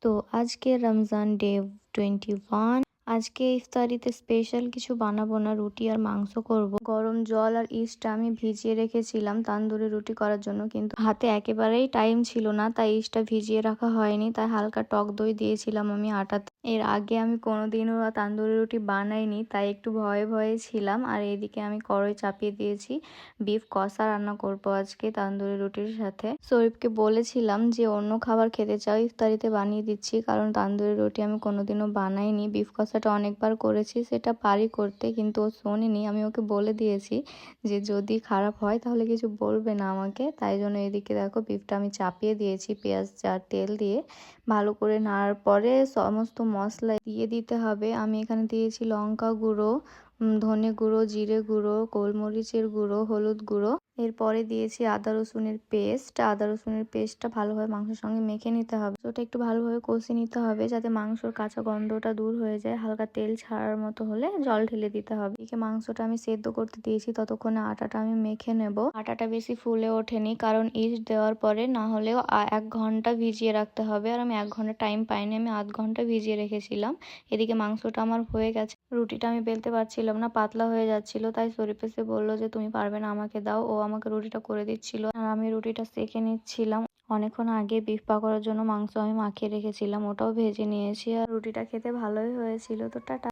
তো আজকে রমজান ডে 21। আজকে ইফতারিতে স্পেশাল কিছু বানাবো না, রুটি আর মাংস করব। গরম জল আর ইস্টটা আমি ভিজিয়ে রেখেছিলাম তান্দুরি রুটি করার জন্য, কিন্তু হাতে একেবারেই টাইম ছিল না, তাই ইস্টটা ভিজিয়ে রাখা হয়নি। তাই হালকা টক দই দিয়েছিলাম আমি আটাতে। এর আগে আমি কোনোদিনও তান্দুরি রুটি বানাইনি, তাই একটু ভয়ে ভয়ে ছিলাম। আর এদিকে আমি কড়াই চাপিয়ে দিয়েছি, বিফ কষা রান্না করব আজকে তান্দুরি রুটির সাথে। শরীফকে বলেছিলাম যে অন্য খাবার খেতে চাও ইফতারিতে বানিয়ে দিচ্ছি, কারণ তান্দুরি রুটি আমি কোনোদিনও বানাইনি। বিফ কষাটা অনেকবার করেছি, সেটা পারি করতে, কিন্তু ও শোনেনি। আমি ওকে বলে দিয়েছি যে যদি খারাপ হয় তাহলে কিছু বলবে না আমাকে। তাই জন্য এদিকে দেখো বিফটা আমি চাপিয়ে দিয়েছি পেঁয়াজ আর তেল দিয়ে। ভালো করে নাড়ার পরে সমস্ত মশলা দিয়ে দিতে হবে। আমি এখানে দিয়েছি লঙ্কা গুঁড়ো, ধনে গুঁড়ো, জিরে গুঁড়ো, গোলমরিচের গুঁড়ো, হলুদ গুঁড়ো। এরপরে দিয়েছি আদা রসুনের পেস্ট। আদা রসুনের পেস্টটা ভালোভাবে মাংসের সঙ্গে মেখে নিতে হবে। ওটা একটু ভালোভাবে কষিয়ে নিতে হবে যাতে মাংসর কাঁচা গন্ধটা দূর হয়ে যায়। হালকা তেল ছাড়ার মতো হলে জল ঢেলে দিতে হবে। এদিকে মাংসটা আমি সেদ্ধ করতে দিয়েছি, ততক্ষণে আটাটা আমি মেখে নেব। আটাটা বেশি ফুলে ওঠেনি, কারণ ইস্ট দেওয়ার পরে না হলেও 1 ঘন্টা ভিজিয়ে রাখতে হবে। আর আমি 1 ঘন্টা টাইম পাইনি, আমি আধ ঘন্টা ভিজিয়ে রেখেছিলাম। এদিকে মাংসটা আমার হয়ে গেছে। রুটিটা আমি বেলতে পারছিলাম না, পাতলা হয়ে যাচ্ছিল। তাই শরীফ এসে বললো যে তুমি পারবে না, আমাকে দাও। ও আমাকে রুটিটা করে দিচ্ছিল আর আমি রুটিটা সেঁকে নিচ্ছিলাম। অনেকক্ষণ আগে বিফ পাকোড়ার জন্য মাংস আমি মাখিয়ে রেখেছিলাম, ওটাও ভেজে নিয়েছি। আর রুটিটা খেতে ভালোই হয়েছিল। তো টাটা।